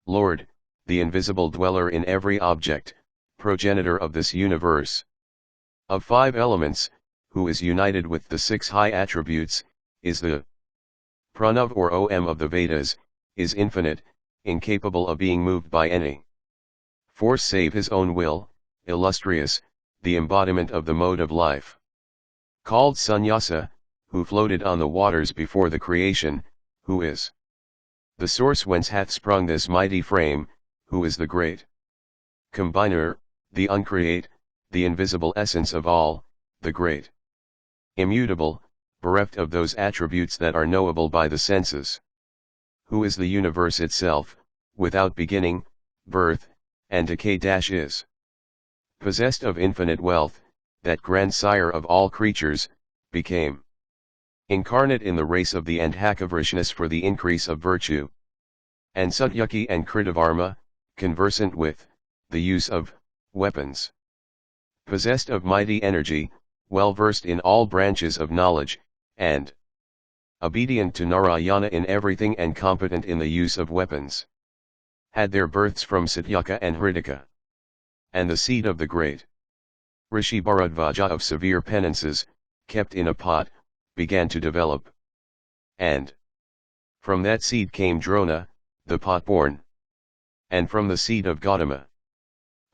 Lord, the invisible dweller in every object, progenitor of this universe of five elements, who is united with the six high attributes, is the Pranav or Om of the Vedas, is infinite, incapable of being moved by any force save his own will, illustrious, the embodiment of the mode of life called Sannyasa, who floated on the waters before the creation, who is the source whence hath sprung this mighty frame, who is the great combiner, the uncreate, the invisible essence of all, the great immutable, bereft of those attributes that are knowable by the senses, who is the universe itself, without beginning, birth, and decay. Is possessed of infinite wealth, that grandsire of all creatures, became incarnate in the race of the Andhakavrishnas for the increase of virtue. And Satyaki and Kritavarma, conversant with the use of weapons, possessed of mighty energy, well versed in all branches of knowledge, and obedient to Narayana in everything and competent in the use of weapons, had their births from Satyaka and Hridika. And the seed of the great Rishi Bharadvaja of severe penances, kept in a pot, began to develop. And from that seed came Drona, the pot-born. And from the seed of Gautama,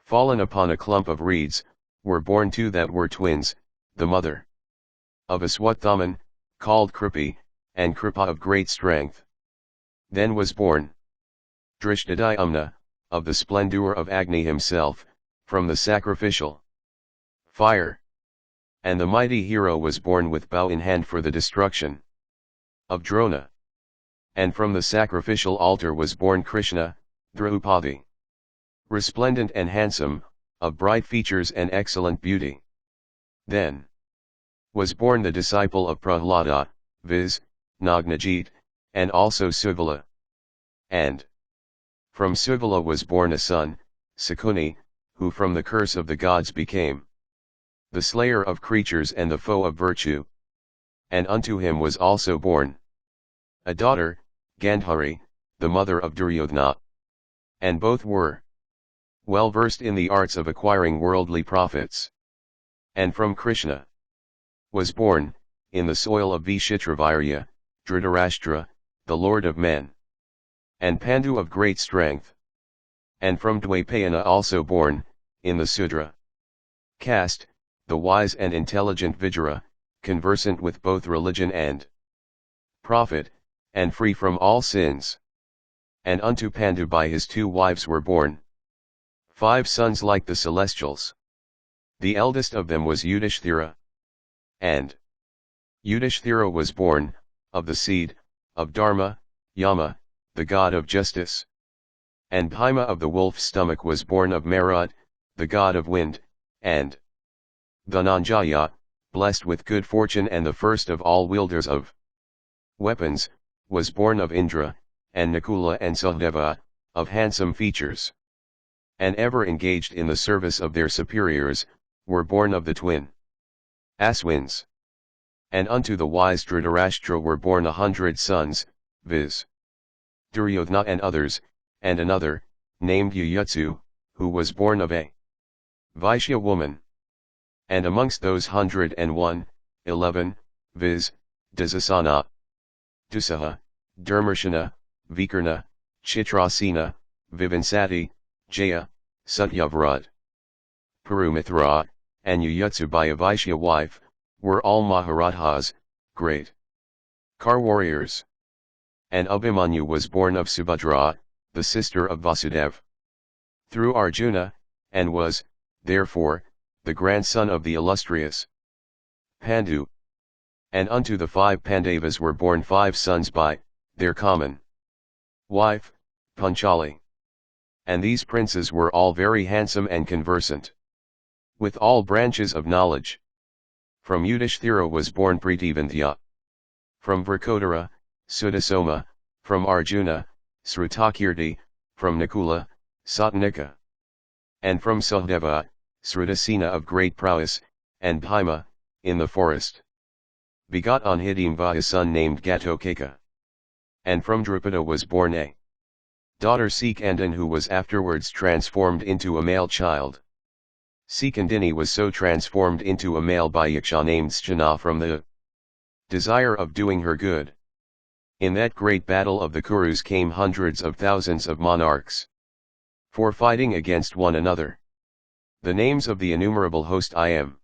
fallen upon a clump of reeds, were born two that were twins, the mother of Aswathaman, called Kripi, and Kripa of great strength. Then was born Drishtadhyumna, of the splendor of Agni himself, from the sacrificial fire. And the mighty hero was born with bow in hand for the destruction of Drona. And from the sacrificial altar was born Krishna, Draupadi, resplendent and handsome, of bright features and excellent beauty. Then was born the disciple of Prahlada, viz., Nagnajit, and also Suvala. And from Suvala was born a son, Sakuni, who from the curse of the gods became the slayer of creatures and the foe of virtue. And unto him was also born a daughter, Gandhari, the mother of Duryodhana. And both were well versed in the arts of acquiring worldly profits. And from Krishna was born, in the soil of Vishitravirya, Dhritarashtra, the lord of men. and Pandu of great strength. And from Dwaipayana also born, in the Sudra caste, the wise and intelligent Vijara, conversant with both religion and profit, and free from all sins. And unto Pandu by his 2 wives were born 5 sons like the celestials. The eldest of them was Yudhishthira. And Yudhishthira was born, of the seed, of Dharma, Yama, the god of justice. And Bhima of the wolf's stomach was born of Marut, the god of wind, and Dhananjaya, blessed with good fortune and the first of all wielders of weapons, was born of Indra, and Nakula and Sahadeva, of handsome features. And ever engaged in the service of their superiors, were born of the twin Aswins. And unto the wise Dhritarashtra were born 100 sons, viz. Duryodhana and others, and another, named Yuyutsu, who was born of a Vaishya woman. And amongst those 101, 11, viz. Dasasana, Dusaha, Dharmarshana, Vikarna, Chitrasena, Vivansati, Jaya, Satyavrat, Parumithra, and Yuyutsu by a Vaishya wife, were all Maharatas, great car warriors. And Abhimanyu was born of Subhadra, the sister of Vasudeva, through Arjuna, and was, therefore, the grandson of the illustrious Pandu. And unto the 5 Pandavas were born 5 sons by their common wife, Panchali. And these princes were all very handsome and conversant with all branches of knowledge. From Yudhishthira was born Pritivandhya. From Vrkodara, Sudasoma, from Arjuna, Srutakirti, from Nakula, Satanika. And from Sahadeva, Sridasena of great prowess, and Bhima, in the forest, begot on Hidimva a son named Gatokeka. And from Drupada was born a daughter Sikandin who was afterwards transformed into a male child. Sikandini was so transformed into a male by Yaksha named Shana from the desire of doing her good. In that great battle of the Kurus came hundreds of thousands of monarchs for fighting against one another. The names of the innumerable host I am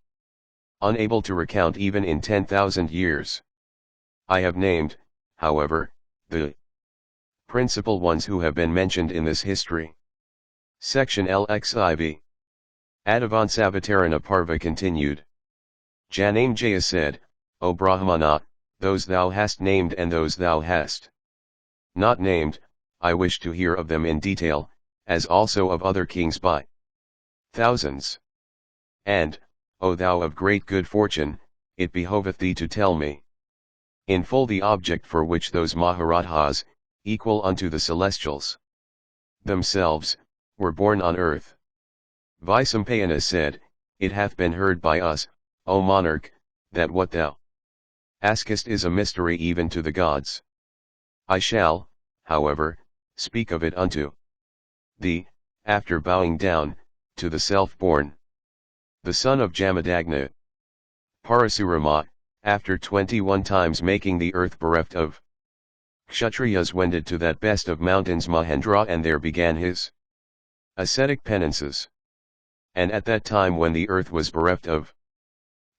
unable to recount even in 10,000 years. I have named, however, the principal ones who have been mentioned in this history. Section LXIV. Adivansavataran PARVA continued. Janamejaya said, O Brahmana, those thou hast named and those thou hast not named, I wish to hear of them in detail, as also of other kings by thousands. And, O thou of great good fortune, it behoveth thee to tell me in full the object for which those Maharatas, equal unto the celestials themselves, were born on earth. Vaisampayana said, It hath been heard by us, O monarch, that what thou askest is a mystery even to the gods. I shall, however, speak of it unto thee, after bowing down, to the self-born, the son of Jamadagna, Parasurama, after 21 times making the earth bereft of Kshatriyas wended to that best of mountains Mahendra and there began his ascetic penances. And at that time when the earth was bereft of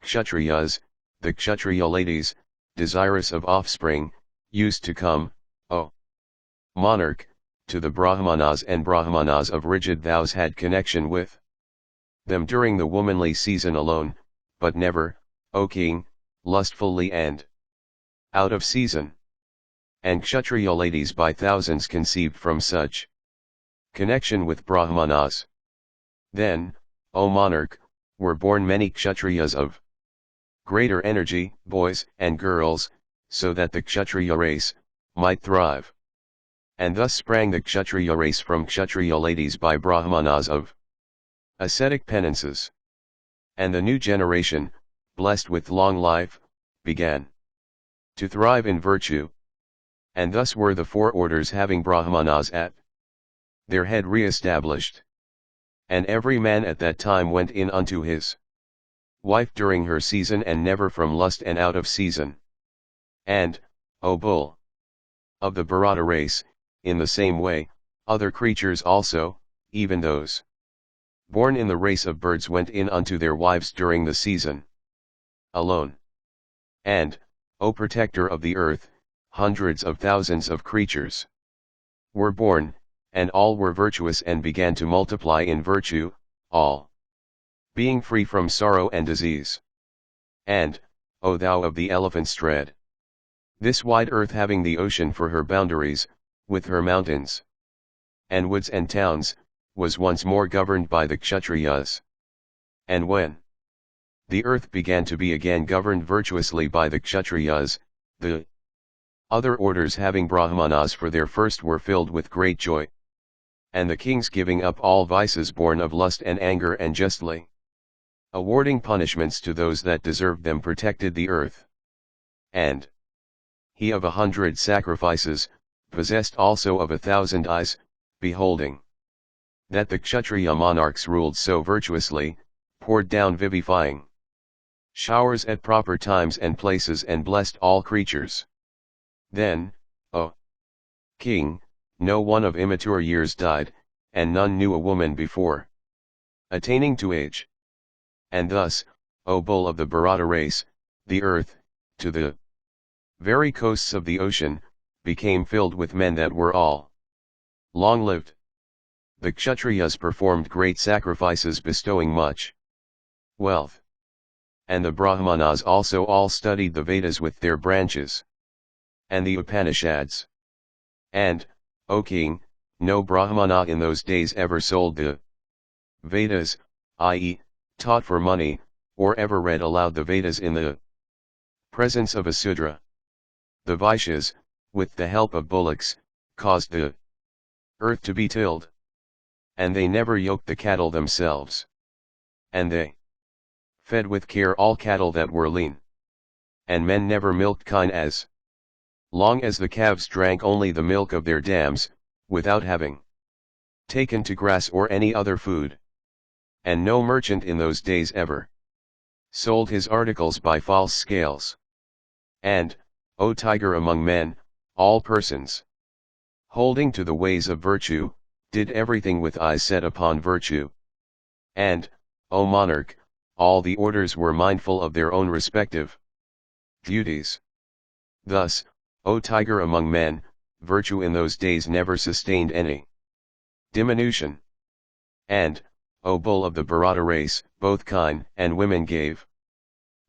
Kshatriyas, the Kshatriya ladies, desirous of offspring, used to come, O monarch, to the Brahmanas, and Brahmanas of rigid vows had connection with them during the womanly season alone, but never, O king, lustfully and out of season. And Kshatriya ladies by thousands conceived from such connection with Brahmanas. Then, O monarch, were born many Kshatriyas of greater energy, boys and girls, so that the Kshatriya race might thrive. And thus sprang the Kshatriya race from Kshatriya ladies by Brahmanas of ascetic penances. And the new generation, blessed with long life, began to thrive in virtue. And thus were the 4 orders having Brahmanas at their head re-established. And every man at that time went in unto his wife during her season and never from lust and out of season. And, O bull of the Bharata race, in the same way, other creatures also, even those born in the race of birds went in unto their wives during the season alone. And, O protector of the earth, hundreds of thousands of creatures were born, and all were virtuous and began to multiply in virtue, all being free from sorrow and disease. And, O thou of the elephant's tread, this wide earth having the ocean for her boundaries, with her mountains and woods and towns, was once more governed by the Kshatriyas. And when the earth began to be again governed virtuously by the Kshatriyas, the other orders having Brahmanas for their first were filled with great joy. And the kings giving up all vices born of lust and anger and justly awarding punishments to those that deserved them protected the earth. And he of 100 sacrifices, possessed also of 1,000 eyes, beholding that the Kshatriya monarchs ruled so virtuously, poured down vivifying showers at proper times and places and blessed all creatures. Then, O king, no one of immature years died, and none knew a woman before attaining to age. And thus, O bull of the Bharata race, the earth, to the very coasts of the ocean, became filled with men that were all long-lived. The Kshatriyas performed great sacrifices bestowing much wealth. And the Brahmanas also all studied the Vedas with their branches, and the Upanishads. And, O king, no Brahmana in those days ever sold the Vedas, i.e., taught for money, or ever read aloud the Vedas in the presence of a Sudra. The Vaishyas, with the help of bullocks, caused the earth to be tilled. And they never yoked the cattle themselves. And they fed with care all cattle that were lean. And men never milked kine as long as the calves drank only the milk of their dams, without having taken to grass or any other food. And no merchant in those days ever sold his articles by false scales. And, O tiger among men, all persons holding to the ways of virtue, did everything with eyes set upon virtue. And, O monarch, all the orders were mindful of their own respective duties. Thus, O tiger among men, virtue in those days never sustained any diminution. And, O bull of the Bharata race, both kine and women gave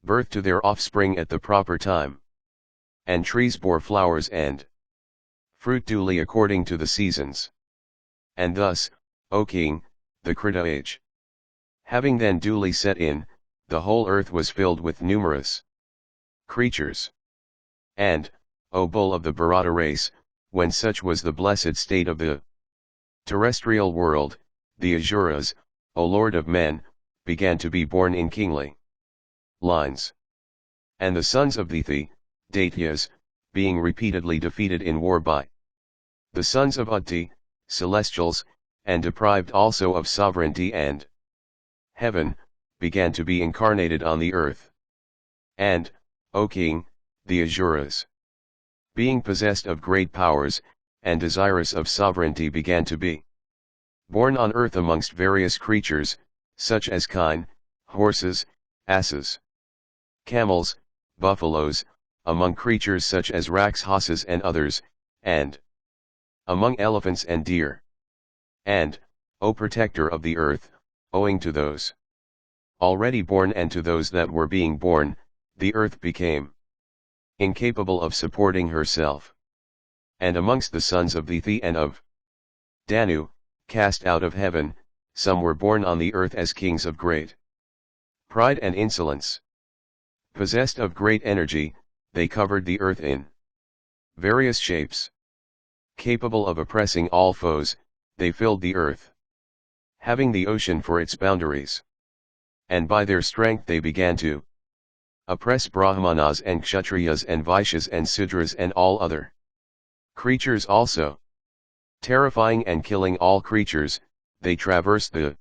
birth to their offspring at the proper time. And trees bore flowers and fruit duly according to the seasons. And thus, O king, the Krita age having then duly set in, the whole earth was filled with numerous creatures. And, O bull of the Bharata race, when such was the blessed state of the terrestrial world, the Asuras, O lord of men, began to be born in kingly lines. And the sons of the Daityas, being repeatedly defeated in war by the sons of Utti, celestials, and deprived also of sovereignty and heaven, began to be incarnated on the earth. And, O king, the Asuras, being possessed of great powers, and desirous of sovereignty began to be born on earth amongst various creatures, such as kine, horses, asses, camels, buffaloes, among creatures such as Rakshasas and others, and among elephants and deer. And, O protector of the earth, owing to those already born and to those that were being born, the earth became incapable of supporting herself. And amongst the sons of Thi and of Danu, cast out of heaven, some were born on the earth as kings of great pride and insolence. Possessed of great energy, they covered the earth in various shapes. Capable of oppressing all foes, they filled the earth, having the ocean for its boundaries. And by their strength they began to oppress Brahmanas and Kshatriyas and Vaishyas and Sudras and all other creatures also. Terrifying and killing all creatures, they traversed the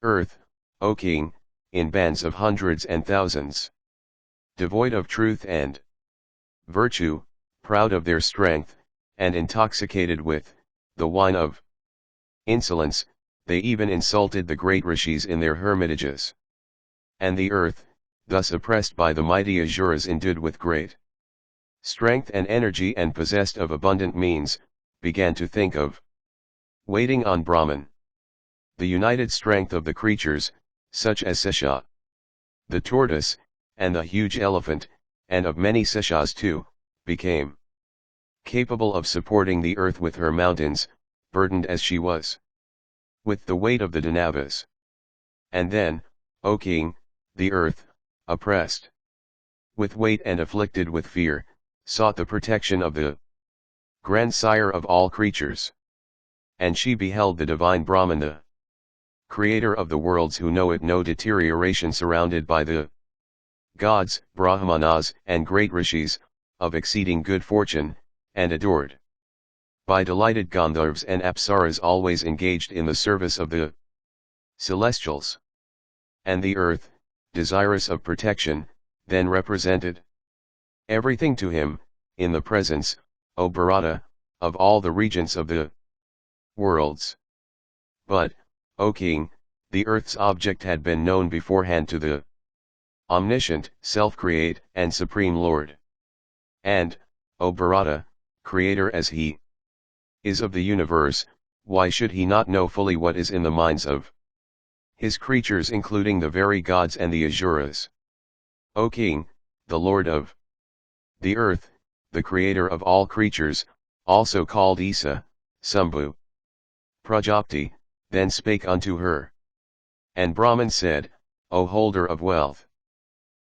earth, O king, in bands of hundreds and thousands. Devoid of truth and virtue, proud of their strength, and intoxicated with the wine of insolence, they even insulted the great rishis in their hermitages. And the earth, thus oppressed by the mighty Asuras endued with great strength and energy and possessed of abundant means, began to think of waiting on Brahman. The united strength of the creatures, such as Sesha, the tortoise, and the huge elephant, and of many Seshas too, became capable of supporting the earth with her mountains, burdened as she was with the weight of the Danavas. And then, O king, the earth, oppressed with weight and afflicted with fear, sought the protection of the grandsire of all creatures. And she beheld the divine Brahman, the creator of the worlds, who knoweth no deterioration, surrounded by the gods, Brahmanas, and great rishis, of exceeding good fortune, and adored by delighted Gandharvas and Apsaras, always engaged in the service of the celestials. And the earth, desirous of protection, then represented everything to him, in the presence, O Bharata, of all the regents of the worlds. But, O king, the earth's object had been known beforehand to the omniscient, self-create, and supreme Lord. And, O Bharata, creator as he is of the universe, why should he not know fully what is in the minds of his creatures, including the very gods and the Asuras? O king, the Lord of the earth, the creator of all creatures, also called Isa, Sambhu, Prajapati, then spake unto her. And Brahman said, O holder of wealth,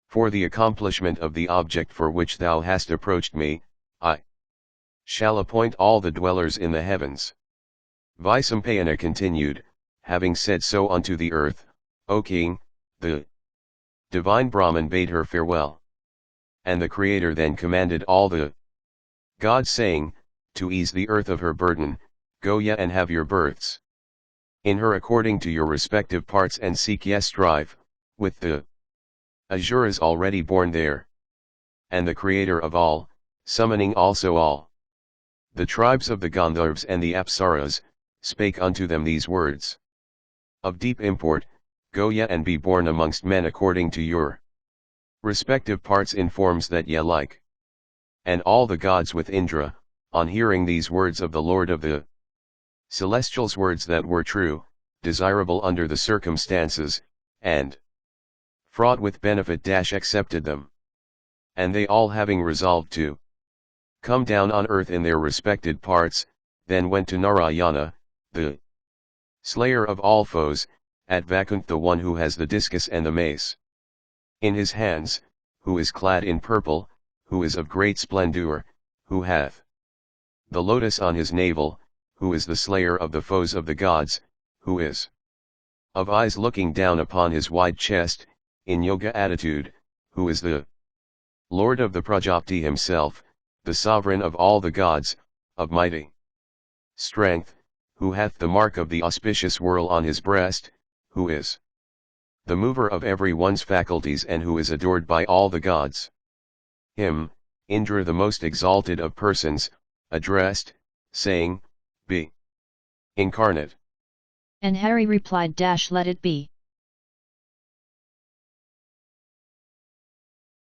for the accomplishment of the object for which thou hast approached me, I shall appoint all the dwellers in the heavens. Vaisampayana continued, having said so unto the earth, O king, the divine Brahman bade her farewell. And the Creator then commanded all the gods, saying, to ease the earth of her burden, go ye and have your births in her according to your respective parts, and seek ye strive with the Asuras already born there. And the Creator of all, summoning also all the tribes of the Gandharvas and the Apsaras, spake unto them these words of deep import, go ye and be born amongst men according to your respective parts in forms that ye like. And all the gods with Indra, on hearing these words of the Lord of the celestials, words that were true, desirable under the circumstances, and fraught with benefit, accepted them. And they all, having resolved to come down on earth in their respected parts, then went to Narayana, the slayer of all foes, at Vakunt, the one who has the discus and the mace in his hands, who is clad in purple, who is of great splendor, who hath the lotus on his navel, who is the slayer of the foes of the gods, who is of eyes looking down upon his wide chest, in yoga attitude, who is the Lord of the Prajapati himself, the sovereign of all the gods, of mighty strength, who hath the mark of the auspicious whirl on his breast, who is the mover of every one's faculties, and who is adored by all the gods. Him, Indra, the most exalted of persons, addressed, saying, Be incarnate. And Hari replied, let it be.